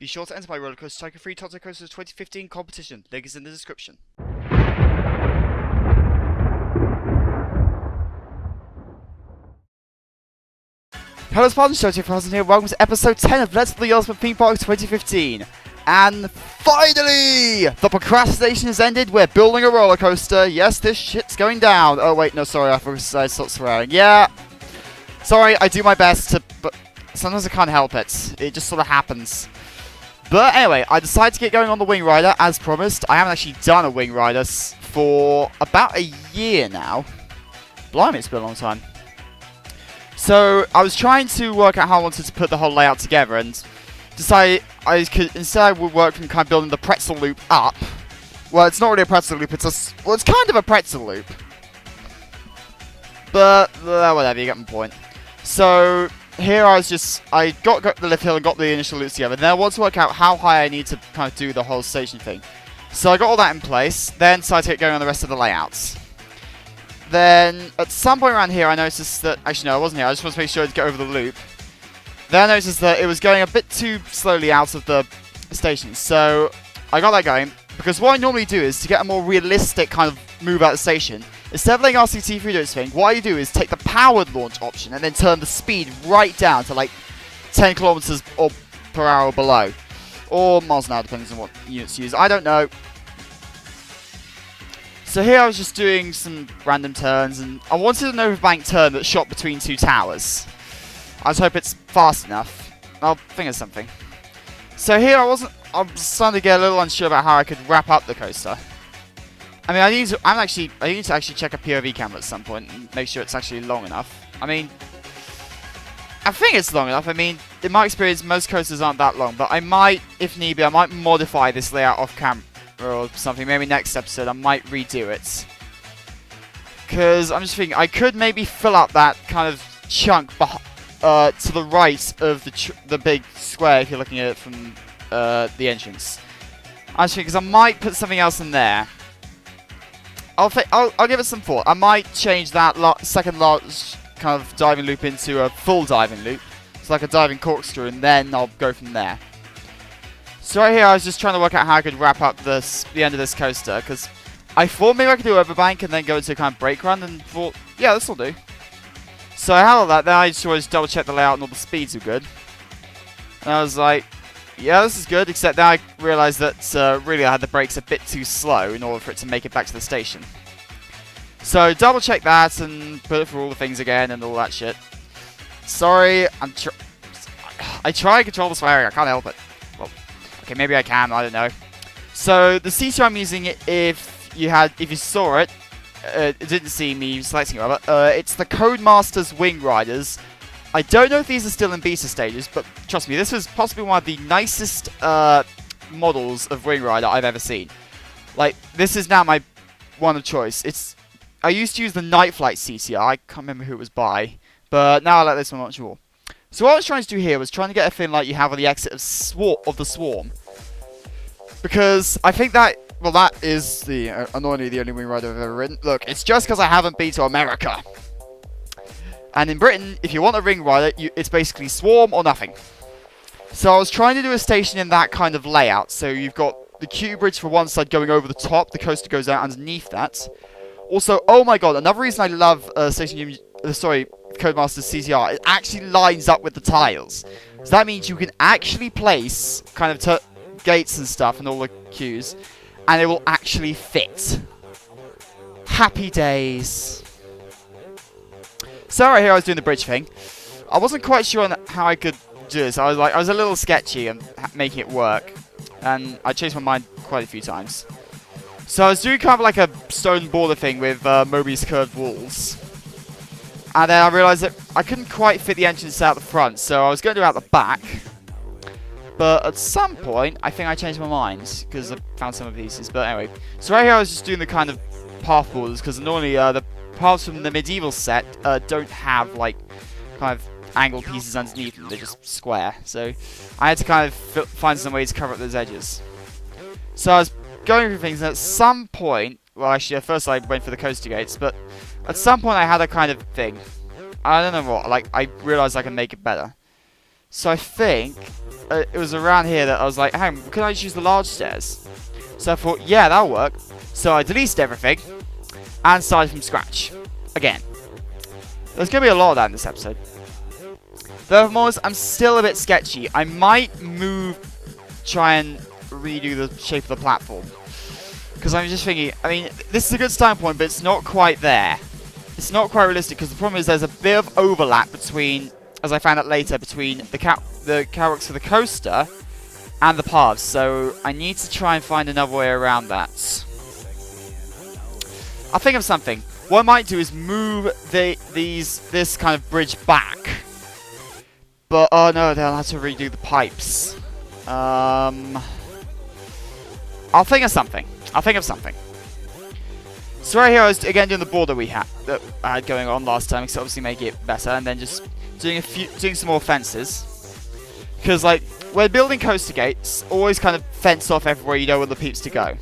Be sure to enter my Rollercoaster Tycoon 3 Toto Coasters 2015 competition. Link is in the description. Hello Spartans, Show 2000 here. Welcome to episode 10 of Let's Play the Ultimate Theme Park 2015. And finally, the procrastination has ended. We're building a roller coaster. Yes, this shit's going down. Oh wait, no, sorry, I forgot I stopped swearing. Yeah, sorry, I do my best to, but sometimes I can't help it. It just sort of happens. But anyway, I decided to get going on the WINGRIDER as promised. I haven't actually done a WINGRIDER for about a year now. Blimey, it's been a long time. So I was trying to work out how I wanted to put the whole layout together, and decided I could instead would work from kind of building the pretzel loop up. Well, it's not really a pretzel loop. It's kind of a pretzel loop. But whatever, you get my point. So here I got the lift hill and got the initial loops together. Then I wanted to work out how high I need to kind of do the whole station thing. So I got all that in place. Then decided to get going on the rest of the layouts. Then, at some point around here, I noticed that... Actually, no, I wasn't here. I just wanted to make sure to get over the loop. Then I noticed that it was going a bit too slowly out of the station. So, I got that going. Because what I normally do is, to get a more realistic kind of move out of the station, instead of letting RCT3 do its thing, what I do is take the powered launch option and then turn the speed right down to like 10 kilometers per hour below. Or miles an hour, depending on what units you use. I don't know. So here I was just doing some random turns, and I wanted an overbank turn that shot between two towers. I just hope it's fast enough. I'll think of something. So here I was starting to get a little unsure about how I could wrap up the coaster. I mean, I need to actually check a POV camera at some point and make sure it's actually long enough. I mean, I think it's long enough. I mean, in my experience, most coasters aren't that long, but I might, if need be, I might modify this layout off camera or something. Maybe next episode I might redo it, because I'm just thinking I could maybe fill up that kind of chunk to the right of the big square if you're looking at it from the entrance. I'm just thinking, because I might put something else in there. I'll give it some thought. I might change that second large kind of diving loop into a full diving loop. It's like a diving corkscrew, and then I'll go from there. So right here, I was just trying to work out how I could wrap up the end of this coaster, because I thought maybe I could do overbank and then go into a kind of brake run, and thought, yeah, this will do. So I had all that, then I just always double check the layout and all the speeds were good. And I was like, yeah, this is good, except then I realised that really I had the brakes a bit too slow in order for it to make it back to the station. So double check that and put it through all the things again and all that shit. Sorry, I try to control the swearing, I can't help it. Well, okay, maybe I can, I don't know. So the CTO I'm using, if you saw it, didn't see me selecting it, it's the Codemasters WINGRIDERs. I don't know if these are still in beta stages, but trust me, this was possibly one of the nicest models of WINGRIDER I've ever seen. Like, this is now my one of choice. I used to use the Night Flight CTR, I can't remember who it was by, but now I like this one much more. So what I was trying to do here was trying to get a thing like you have on the exit of the Swarm. Because I think that, well, that is annoyingly the only WINGRIDER I've ever ridden. Look, it's just because I haven't been to America. And in Britain, if you want a WINGRIDER, it's basically Swarm or nothing. So I was trying to do a station in that kind of layout. So you've got the Q bridge for one side going over the top, the coaster goes out underneath that. Also, oh my god, another reason I love Codemasters CTR, it actually lines up with the tiles. So that means you can actually place kind of gates and stuff and all the queues, and it will actually fit. Happy days. So right here I was doing the bridge thing. I wasn't quite sure on how I could do this. I was a little sketchy and making it work, and I changed my mind quite a few times. So I was doing kind of like a stone border thing with Mobius curved walls. And then I realised that I couldn't quite fit the entrance out the front, so I was going to do it out the back. But at some point, I think I changed my mind, because I found some of the pieces. But anyway, so right here I was just doing the kind of path borders, because normally the paths from the medieval set don't have like kind of angled pieces underneath them, they're just square. So I had to kind of find some way to cover up those edges. So I was going through things, and at some point, well actually at first I went for the coaster gates, but at some point I had a kind of thing. I don't know what, like I realised I can make it better. So I think it was around here that I was like, hang on, can I just use the large stairs? So I thought, yeah, that'll work. So I deleted everything and started from scratch. Again. There's going to be a lot of that in this episode. Furthermore, I'm still a bit sketchy. I might try and redo the shape of the platform. Because I'm just thinking, I mean, this is a good starting point, but it's not quite there. It's not quite realistic, because the problem is there's a bit of overlap between, as I found out later, between the catwalks for the coaster and the paths. So I need to try and find another way around that. I'll think of something. What I might do is move this kind of bridge back. But, oh no, they'll have to redo the pipes. I'll think of something. So right here I was again doing the border that I had going on last time, to obviously make it better, and then just doing some more fences. Because like, when building coaster gates, always kind of fence off everywhere you know where the peeps to go.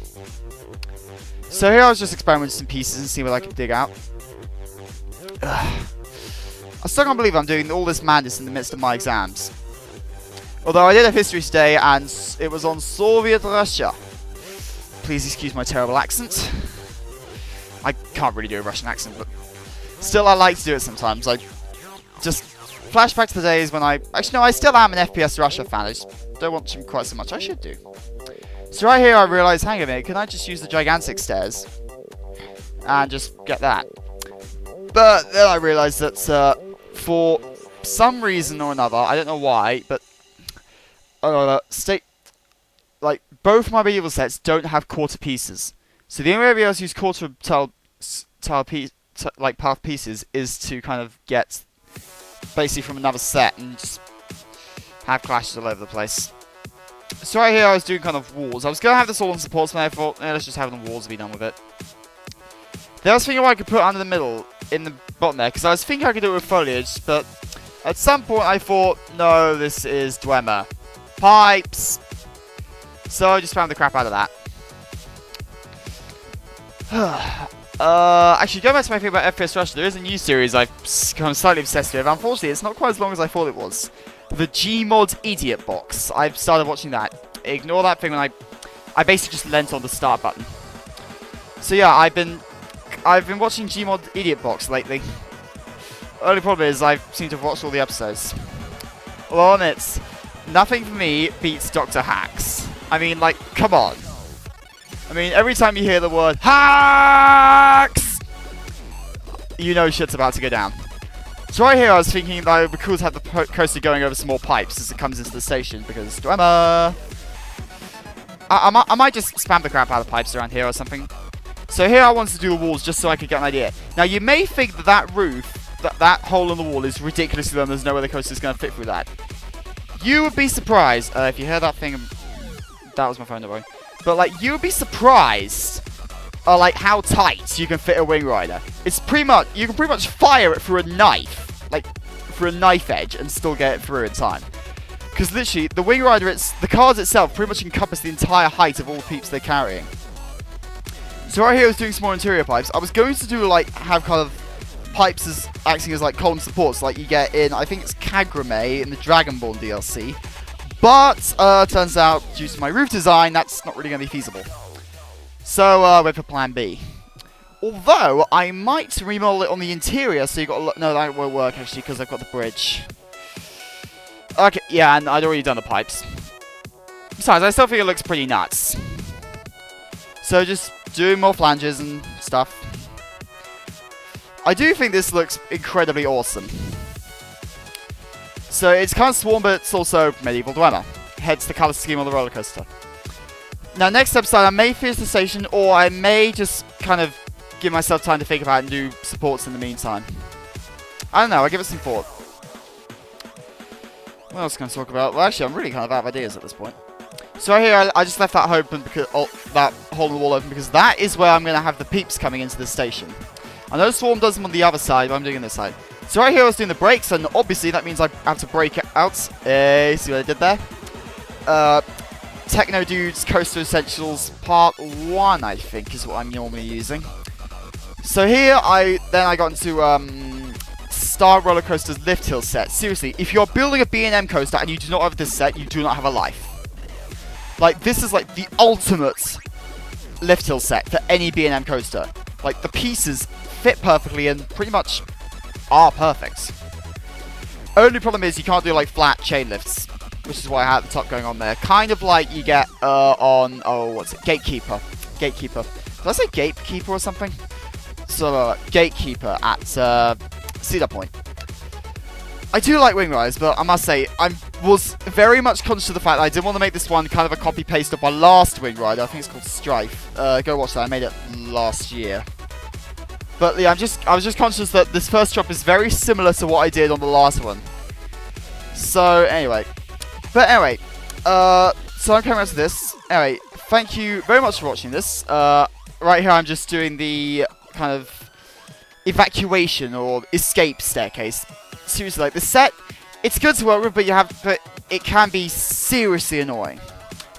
So here I was just experimenting with some pieces and see what I could dig out. Ugh. I still can't believe I'm doing all this madness in the midst of my exams. Although I did have history today, and it was on Soviet Russia. Please excuse my terrible accent. I can't really do a Russian accent, but still I like to do it sometimes. I just flash back to the days when actually no, I still am an FPS Russia fan. I just don't watch them quite so much. I should do. So right here I realised, hang on a minute, can I just use the gigantic stairs and just get that? But then I realised that for some reason or another, I don't know why, but both my medieval sets don't have quarter pieces. So the only way I'll be able to use quarter path pieces is to kind of get basically from another set and just have clashes all over the place. So right here I was doing kind of walls. I was going to have this all on supports, but I thought, let's just have it on walls and be done with it. Then I was thinking what I could put under the middle, in the bottom there, because I was thinking I could do it with foliage, but at some point I thought, no, this is Dwemer. Pipes! So I just found the crap out of that. Actually, going back to my thing about FPS Russia, there is a new series I've become slightly obsessed with. Unfortunately, it's not quite as long as I thought it was. The Gmod Idiot Box. I've started watching that. Ignore that thing when I basically just leant on the start button. So yeah, I've been watching Gmod Idiot Box lately. Only problem is I seem to have watched all the episodes. Well, on it, nothing for me beats Dr. Hacks. I mean, like, come on. I mean, every time you hear the word hacks, you know shit's about to go down. So right here I was thinking that it would be cool to have the coaster going over some more pipes as it comes into the station, because Dwemer. I might just spam the crap out of pipes around here or something. So here I wanted to do the walls just so I could get an idea. Now you may think that roof, that hole in the wall is ridiculously long, there's no way the coaster is going to fit through that. You would be surprised, if you heard that thing, that was my phone, don't worry. But like, you would be surprised, like how tight you can fit a WINGRIDER. It's pretty much, you can pretty much fire it through a knife, like through a knife edge, and still get it through in time. Because literally, the WINGRIDER, the cars itself pretty much encompass the entire height of all the peeps they're carrying. So right here I was doing some more interior pipes. I was going to do like, have kind of pipes as acting as like column supports like you get in, I think it's Kagurame in the Dragonborn DLC. But, turns out, due to my roof design, that's not really going to be feasible. So, went for plan B. Although, I might remodel it on the interior, so you got no, that won't work, actually, because I've got the bridge. Okay, yeah, and I'd already done the pipes. Besides, I still think it looks pretty nuts. So, just doing more flanges and stuff. I do think this looks incredibly awesome. So it's kind of Swarm, but it's also Medieval Dwemer. Hence the colour scheme on the roller coaster. Now, next episode, I may finish the station, or I may just kind of give myself time to think about it and do supports in the meantime. I don't know, I'll give it some thought. What else can I talk about? Well, actually, I'm really kind of out of ideas at this point. So right here, I just left that open because that hole in the wall open because that is where I'm going to have the peeps coming into the station. I know Swarm does them on the other side, but I'm doing it on this side. So right here I was doing the brakes, and obviously that means I have to brake it out. See what I did there? Techno Dudes Coaster Essentials Part 1, I think, is what I'm normally using. So here, I got into Star Roller Coaster's Lift Hill set. Seriously, if you're building a B&M coaster and you do not have this set, you do not have a life. Like, this is like the ultimate Lift Hill set for any B&M coaster. Like, the pieces fit perfectly and pretty much are perfect. Only problem is you can't do like flat chain lifts, which is why I had the top going on there. Kind of like you get on, what's it? Gatekeeper. Gatekeeper. Did I say Gatekeeper or something? So, Gatekeeper at Cedar Point. I do like WINGRIDERs, but I must say, I was very much conscious of the fact that I didn't want to make this one kind of a copy-paste of my last WINGRIDER. I think it's called Strife. Go watch that. I made it last year. But yeah, I was just conscious that this first drop is very similar to what I did on the last one. So, anyway. So I'm coming around to this. Anyway, thank you very much for watching this. Right here I'm just doing the kind of evacuation or escape staircase. Seriously, like, the set, it's good to work with, but it can be seriously annoying.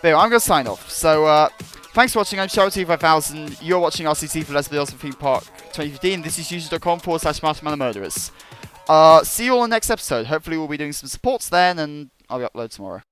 But anyway, I'm going to sign off. So, thanks for watching. I'm Shadow5000. You're watching RCT for Let's Videos for Theme Park 2015. This is youtube.com/MarshmallowMurderers. See you all in the next episode. Hopefully we'll be doing some supports then, and I'll be upload tomorrow.